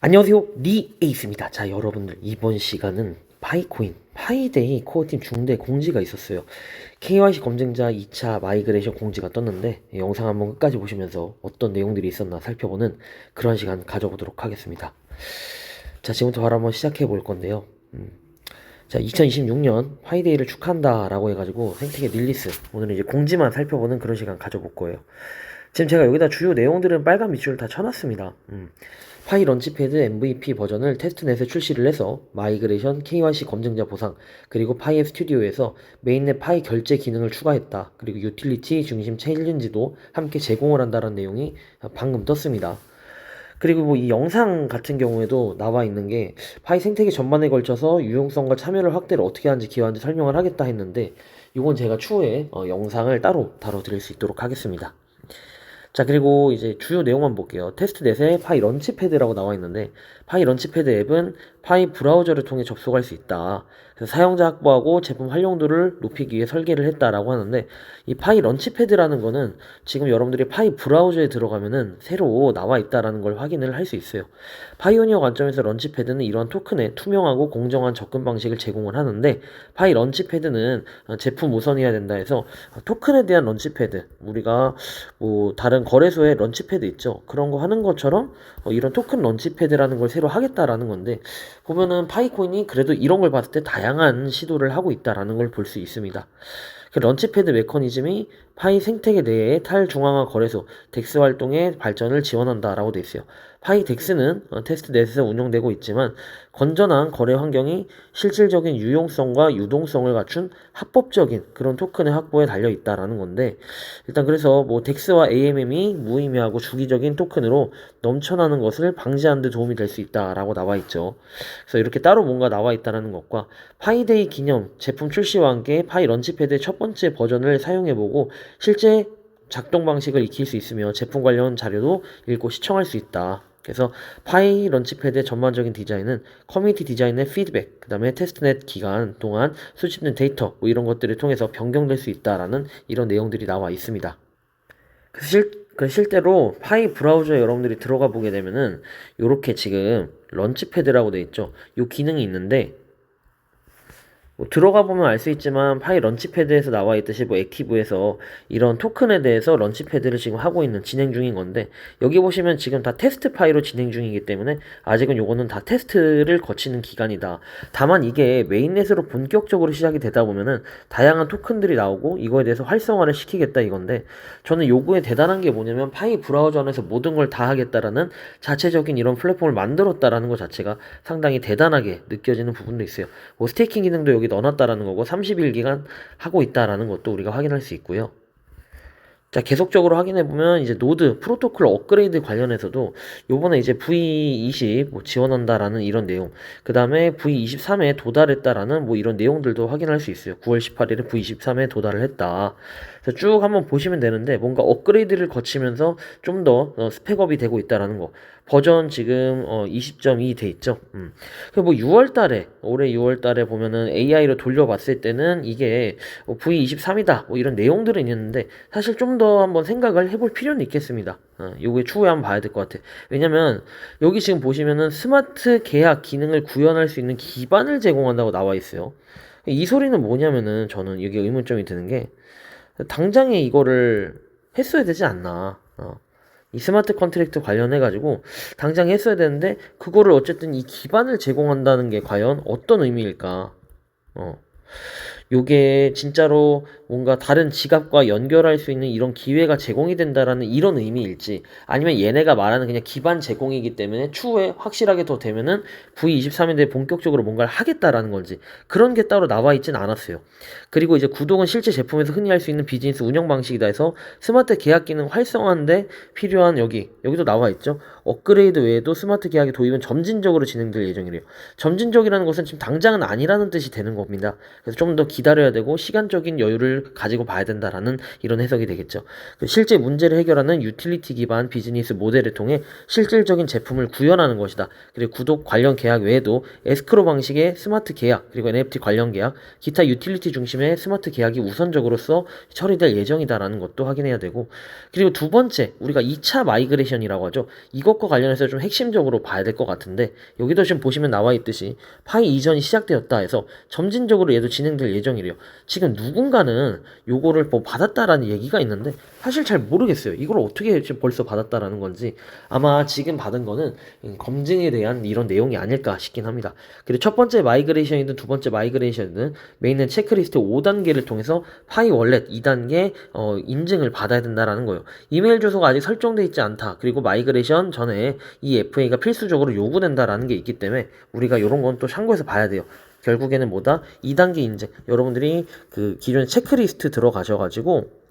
안녕하세요, 리에이스입니다. 자, 여러분들 이번 시간은 파이코인 파이데이 코어팀 중대 공지가 있었어요. KYC 검증자 2차 마이그레이션 공지가 떴는데 영상 한번 끝까지 보시면서 어떤 내용들이 있었나 살펴보는 그런 시간 가져보도록 하겠습니다. 자, 지금부터 바로 한번 시작해 볼 건데요. 자, 2026년 파이데이를 축하한다 라고 해가지고 생태계 릴리스, 오늘은 이제 공지만 살펴보는 그런 시간 가져볼 거예요. 지금 제가 여기다 주요 내용들은 빨간 밑줄을 다 쳐놨습니다. 파이 런치패드 MVP 버전을 테스트넷에 출시를 해서 마이그레이션 KYC 검증자 보상, 그리고 파이 앱 스튜디오에서 메인넷 파이 결제 기능을 추가했다. 그리고 유틸리티 중심 챌린지도 함께 제공을 한다는 내용이 방금 떴습니다. 그리고 뭐 이 영상 같은 경우에도 나와 있는 게 파이 생태계 전반에 걸쳐서 유용성과 참여를 확대를 어떻게 하는지 기여하는지 설명을 하겠다 했는데, 이건 제가 추후에 영상을 따로 다뤄드릴 수 있도록 하겠습니다. 자, 그리고 이제 주요 내용만 볼게요. 테스트넷에 파이 런치패드라고 나와 있는데, 파이 런치패드 앱은 파이 브라우저를 통해 접속할 수 있다. 그래서 사용자 확보하고 제품 활용도를 높이기 위해 설계를 했다라고 하는데, 이 파이 런치패드라는 거는 지금 여러분들이 파이 브라우저에 들어가면은 새로 나와 있다라는 걸 확인을 할 수 있어요. 파이오니어 관점에서 런치패드는 이러한 토큰에 투명하고 공정한 접근 방식을 제공을 하는데, 파이 런치패드는 제품 우선이어야 된다 해서 토큰에 대한 런치패드, 우리가 뭐 다른 거래소에 런치패드 있죠, 그런 거 하는 것처럼 이런 토큰 런치패드라는 걸 새로 하겠다라는 건데, 보면은 파이코인이 그래도 이런 걸 봤을 때 다양한 시도를 하고 있다라는 걸 볼 수 있습니다. 그 런치패드 메커니즘이 파이 생태계 내의 탈중앙화 거래소 덱스 활동의 발전을 지원한다라고 돼 있어요. 파이 덱스는 테스트넷에서 운영되고 있지만 건전한 거래 환경이 실질적인 유용성과 유동성을 갖춘 합법적인 그런 토큰의 확보에 달려 있다라는 건데, 일단 그래서 뭐 덱스와 AMM이 무의미하고 주기적인 토큰으로 넘쳐나는 것을 방지하는 데 도움이 될 수 있다라고 나와 있죠. 그래서 이렇게 따로 뭔가 나와 있다는 것과 파이데이 기념 제품 출시와 함께 파이 런치패드의 첫 번째 버전을 사용해보고 실제 작동 방식을 익힐 수 있으며 제품 관련 자료도 읽고 시청할 수 있다. 그래서 파이 런치패드의 전반적인 디자인은 커뮤니티 디자인의 피드백, 그 다음에 테스트넷 기간 동안 수집된 데이터, 뭐 이런 것들을 통해서 변경될 수 있다라는 이런 내용들이 나와 있습니다. 실제로 파이 브라우저에 여러분들이 들어가 보게 되면은 요렇게 지금 런치패드라고 돼 있죠. 요 기능이 있는데, 뭐 들어가 보면 알 수 있지만 파이 런치패드에서 나와 있듯이 뭐 액티브에서 이런 토큰에 대해서 런치패드를 지금 하고 있는 진행 중인 건데, 여기 보시면 지금 다 테스트 파이로 진행 중이기 때문에 아직은 요거는 다 테스트를 거치는 기간이다. 다만 이게 메인넷으로 본격적으로 시작이 되다 보면은 다양한 토큰들이 나오고 이거에 대해서 활성화를 시키겠다 이건데, 저는 요거에 대단한 게 뭐냐면 파이 브라우저 안에서 모든 걸 다 하겠다라는 자체적인 이런 플랫폼을 만들었다라는 것 자체가 상당히 대단하게 느껴지는 부분도 있어요. 뭐 스테이킹 기능도 여기 넣어놨다라는 거고 30일 기간 하고 있다라는 것도 우리가 확인할 수 있고요. 자, 계속적으로 확인해보면 이제 노드 프로토콜 업그레이드 관련해서도 요번에 이제 V20 뭐 지원한다라는 이런 내용, 그 다음에 V23에 도달했다라는 뭐 이런 내용들도 확인할 수 있어요. 9월 18일에 V23에 도달을 했다. 그래서 쭉 한번 보시면 되는데, 뭔가 업그레이드를 거치면서 좀 더 스펙업이 되고 있다라는 거. 버전 지금 20.2 돼 있죠. 그뭐 6월 달에, 올해 6월 달에 보면은 AI로 돌려봤을 때는 이게 V23이다 뭐 이런 내용들은 있는데, 사실 좀 더 한번 생각을 해볼 필요는 있겠습니다. 요게 추후에 한번 봐야 될 것 같아. 왜냐면 여기 지금 보시면은 스마트 계약 기능을 구현할 수 있는 기반을 제공한다고 나와 있어요. 이 소리는 뭐냐면은 저는 이게 의문점이 드는 게, 당장에 이거를 했어야 되지 않나. 이 스마트 컨트랙트 관련해가지고 당장 했어야 되는데, 그거를 어쨌든 이 기반을 제공한다는 게 과연 어떤 의미일까? 요게 진짜로 뭔가 다른 지갑과 연결할 수 있는 이런 기회가 제공이 된다라는 이런 의미일지, 아니면 얘네가 말하는 그냥 기반 제공이기 때문에 추후에 확실하게 더 되면은 V23인데 본격적으로 뭔가를 하겠다라는 건지, 그런 게 따로 나와 있진 않았어요. 그리고 이제 구독은 실제 제품에서 흔히 할 수 있는 비즈니스 운영 방식이다 해서 스마트 계약 기능 활성화인데 필요한, 여기도 나와 있죠. 업그레이드 외에도 스마트 계약의 도입은 점진적으로 진행될 예정이래요. 점진적이라는 것은 지금 당장은 아니라는 뜻이 되는 겁니다. 그래서 좀 더 기다려야 되고 시간적인 여유를 가지고 봐야 된다라는 이런 해석이 되겠죠. 실제 문제를 해결하는 유틸리티 기반 비즈니스 모델을 통해 실질적인 제품을 구현하는 것이다. 그리고 구독 관련 계약 외에도 에스크로 방식의 스마트 계약, 그리고 NFT 관련 계약, 기타 유틸리티 중심의 스마트 계약이 우선적으로서 처리될 예정이다라는 것도 확인해야 되고, 그리고 두 번째 우리가 2차 마이그레이션이라고 하죠. 이것과 관련해서 좀 핵심적으로 봐야 될 것 같은데, 여기도 지금 보시면 나와 있듯이 파이 이전이 시작되었다 해서 점진적으로 얘도 진행될 예정이래요. 지금 누군가는 요거를 뭐 받았다라는 얘기가 있는데 사실 잘 모르겠어요. 이걸 어떻게 지금 벌써 받았다라는 건지. 아마 지금 받은 거는 검증에 대한 이런 내용이 아닐까 싶긴 합니다. 그리고 첫 번째 마이그레이션이든 두 번째 마이그레이션이든 메인넷 체크리스트 5단계를 통해서 파이 월렛 2단계 인증을 받아야 된다라는 거예요. 이메일 주소가 아직 설정돼 있지 않다. 그리고 마이그레이션 전에 이 FA가 필수적으로 요구된다라는 게 있기 때문에 우리가 이런 건 또 참고해서 봐야 돼요. 결국에는 뭐다? 2단계 인증. 여러분들이 그 기존에 체크리스트 들어가셔가지고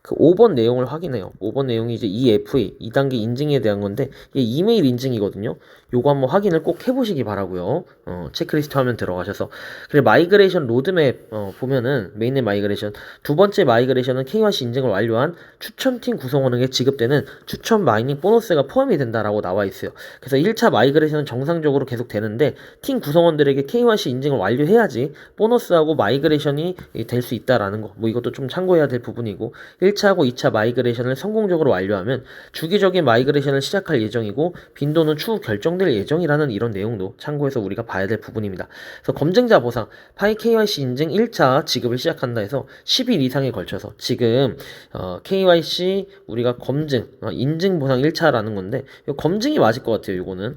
그 5번 내용을 확인해요. 5번 내용이 이제 EFA, 2단계 인증에 대한 건데, 이게 이메일 인증이거든요. 요거 한번 확인을 꼭 해보시기 바라고요. 체크리스트 화면 들어가셔서. 그리고 마이그레이션 로드맵 보면은 메인넷 마이그레이션 두 번째 마이그레이션은 KYC 인증을 완료한 추천팀 구성원에게 지급되는 추천 마이닝 보너스가 포함이 된다라고 나와 있어요. 그래서 1차 마이그레이션은 정상적으로 계속 되는데 팀 구성원들에게 KYC 인증을 완료해야지 보너스하고 마이그레이션이 될 수 있다라는 거. 뭐 이것도 좀 참고해야 될 부분이고, 1차하고 2차 마이그레이션을 성공적으로 완료하면 주기적인 마이그레이션을 시작할 예정이고 빈도는 추후 결정될 예정이라는 이런 내용도 참고해서 우리가 봐야 될 부분입니다. 그래서 검증자 보상 파이 KYC 인증 1차 지급을 시작한다 해서 10일 이상에 걸쳐서 지금 KYC 우리가 검증 인증 보상 1차라는 건데 검증이 맞을 것 같아요. 이거는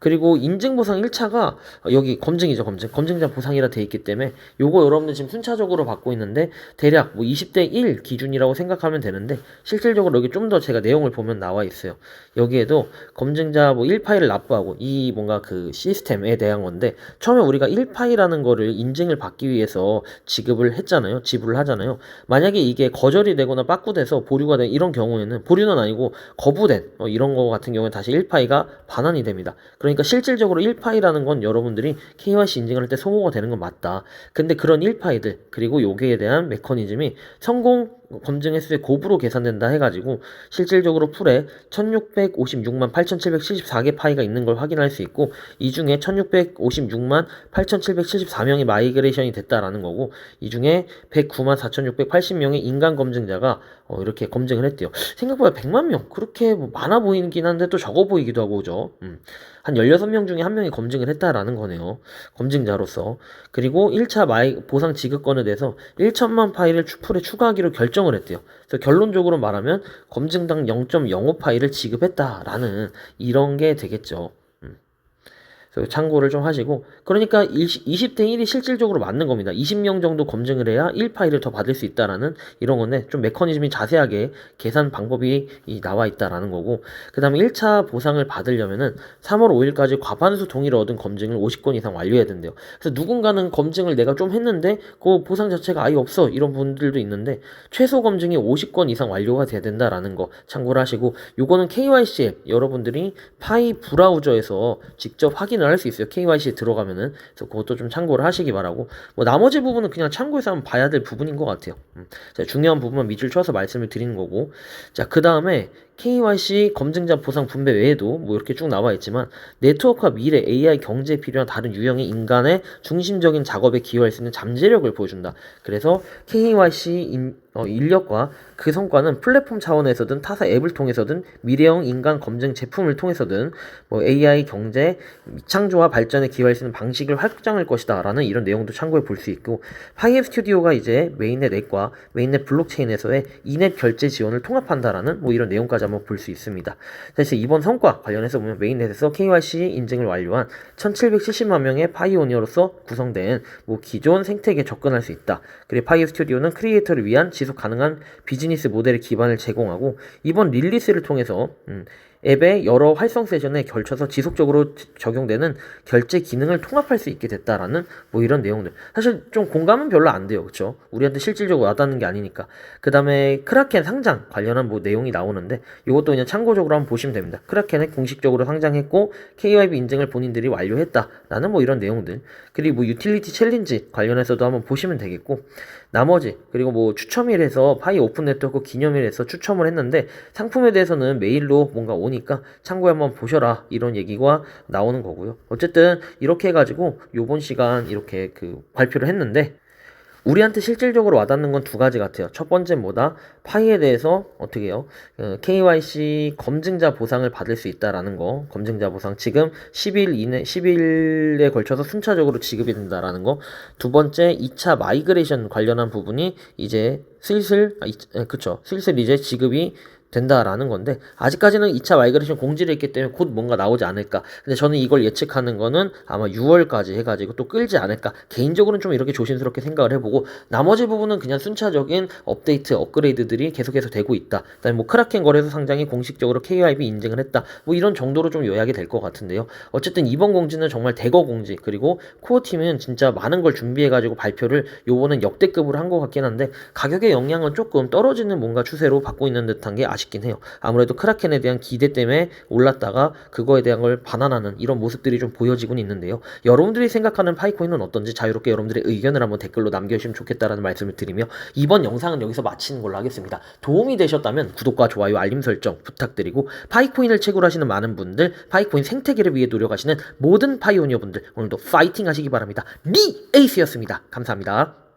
그리고 인증보상 1차가 여기 검증이죠. 검증자 보상이라 돼 있기 때문에 요거 여러분들 지금 순차적으로 받고 있는데 대략 뭐 20대 1 기준이라고 생각하면 되는데 실질적으로 여기 좀 더 제가 내용을 보면 나와 있어요. 여기에도 검증자 뭐 1파일을 납부하고 이 뭔가 그 시스템에 대한 건데 처음에 우리가 1파이라는 거를 인증을 받기 위해서 지급을 했잖아요. 지불을 하잖아요. 만약에 이게 거절이 되거나 빠꾸돼서 보류가 된 이런 경우에는 보류는 아니고 거부된 이런 거 같은 경우에 다시 1파이가 반환이 됩니다. 그러니까 실질적으로 1파이라는 건 여러분들이 KYC 인증을 할 때 소모가 되는 건 맞다. 근데 그런 1파이들 그리고 여기에 대한 메커니즘이 성공 검증 횟수의 곱으로 계산된다 해가지고 실질적으로 풀에 1656만 8774개 파이가 있는 걸 확인할 수 있고 이 중에 1656만 8774명이 마이그레이션이 됐다라는 거고 이 중에 109만 4680명의 인간 검증자가 이렇게 검증을 했대요. 생각보다 100만 명 그렇게 뭐 많아 보이긴 한데 또 적어 보이기도 하고 그죠? 한 16명 중에 한 명이 검증을 했다라는 거네요. 검증자로서. 그리고 1차 보상 지급권에 대해서 1천만 파일을 풀에 추가하기로 결정을 했대요. 그래서 결론적으로 말하면 검증당 0.05 파일을 지급했다라는 이런 게 되겠죠. 참고를 좀 하시고 그러니까 20대 1이 실질적으로 맞는 겁니다. 20명 정도 검증을 해야 1파일을 더 받을 수 있다라는 이런 건데 좀 메커니즘이 자세하게 계산 방법이 나와 있다라는 거고 그 다음에 1차 보상을 받으려면은 3월 5일까지 과반수 동의를 얻은 검증을 50건 이상 완료해야 된대요. 그래서 누군가는 검증을 내가 좀 했는데 그 보상 자체가 아예 없어 이런 분들도 있는데 최소 검증이 50건 이상 완료가 돼야 된다라는 거 참고를 하시고 요거는 KYC 앱 여러분들이 파이 브라우저에서 직접 확인을 할 수 있어요. KYC에 들어가면은. 그래서 그것도 좀 참고를 하시기 바라고. 뭐 나머지 부분은 그냥 참고해서 한번 봐야 될 부분인 것 같아요. 자, 중요한 부분만 밑줄 쳐서 말씀을 드리는 거고. 자, 그 다음에 KYC 검증자 보상 분배 외에도 뭐 이렇게 쭉 나와 있지만 네트워크와 미래 AI 경제에 필요한 다른 유형의 인간의 중심적인 작업에 기여할 수 있는 잠재력을 보여준다. 그래서 KYC 인력과 그 성과는 플랫폼 차원에서든 타사 앱을 통해서든 미래형 인간 검증 제품을 통해서든 뭐 AI 경제 창조와 발전에 기여할 수 있는 방식을 확장할 것이다 라는 이런 내용도 참고해 볼 수 있고 파이앱 스튜디오가 이제 메인넷 앱과 메인넷 블록체인에서의 인앱 결제 지원을 통합한다라는 뭐 이런 내용까지 한번 볼 수 있습니다. 그래서 이번 성과 관련해서 보면 메인넷에서 KYC 인증을 완료한 1770만 명의 파이오니어로서 구성된 뭐 기존 생태계에 접근할 수 있다. 그리고 파이앱 스튜디오는 크리에이터를 위한 지속 가능한 비즈니스 모델의 기반을 제공하고 이번 릴리스를 통해서 앱의 여러 활성 세션에 걸쳐서 지속적으로 적용되는 결제 기능을 통합할 수 있게 됐다라는 뭐 이런 내용들. 사실 좀 공감은 별로 안 돼요. 그쵸? 우리한테 실질적으로 와닿는 게 아니니까. 그 다음에 크라켄 상장 관련한 뭐 내용이 나오는데 이것도 그냥 참고적으로 한번 보시면 됩니다. 크라켄에 공식적으로 상장했고 KYB 인증을 본인들이 완료했다라는 뭐 이런 내용들. 그리고 뭐 유틸리티 챌린지 관련해서도 한번 보시면 되겠고, 나머지 그리고 뭐 추첨일에서 파이 오픈 네트워크 기념일에서 추첨을 했는데 상품에 대해서는 메일로 뭔가 오니까 참고해 한번 보셔라 이런 얘기가 나오는 거고요. 어쨌든 이렇게 해가지고 요번 시간 이렇게 그 발표를 했는데 우리한테 실질적으로 와닿는 건 두 가지 같아요. 첫 번째 뭐다? 파이에 대해서 어떻게 해요? KYC 검증자 보상을 받을 수 있다라는 거. 검증자 보상 지금 10일 이내 10일에 걸쳐서 순차적으로 지급이 된다라는 거. 두 번째 2차 마이그레이션 관련한 부분이 이제 슬슬 이제 지급이 된다라는 건데 아직까지는 2차 마이그레이션 공지를 했기 때문에 곧 뭔가 나오지 않을까. 근데 저는 이걸 예측하는 거는 아마 6월까지 해가지고 또 끌지 않을까. 개인적으로는 좀 이렇게 조심스럽게 생각을 해보고 나머지 부분은 그냥 순차적인 업데이트, 업그레이드들이 계속해서 되고 있다. 그다음에 뭐 크라켄 거래소 상장이 공식적으로 KYB 인증을 했다. 뭐 이런 정도로 좀 요약이 될 것 같은데요. 어쨌든 이번 공지는 정말 대거 공지, 그리고 코어팀은 진짜 많은 걸 준비해가지고 발표를 요번은 역대급으로 한 것 같긴 한데 가격의 영향은 조금 떨어지는 뭔가 추세로 받고 있는 듯한 게 아쉽긴 해요. 아무래도 크라켄에 대한 기대 때문에 올랐다가 그거에 대한 걸 반환하는 이런 모습들이 좀 보여지곤 있는데요. 여러분들이 생각하는 파이코인은 어떤지 자유롭게 여러분들의 의견을 한번 댓글로 남겨주시면 좋겠다라는 말씀을 드리며 이번 영상은 여기서 마치는 걸로 하겠습니다. 도움이 되셨다면 구독과 좋아요, 알림 설정 부탁드리고 파이코인을 채굴 하시는 많은 분들, 파이코인 생태계를 위해 노력하시는 모든 파이오니어 분들 오늘도 파이팅 하시기 바랍니다. 리 에이스였습니다. 감사합니다.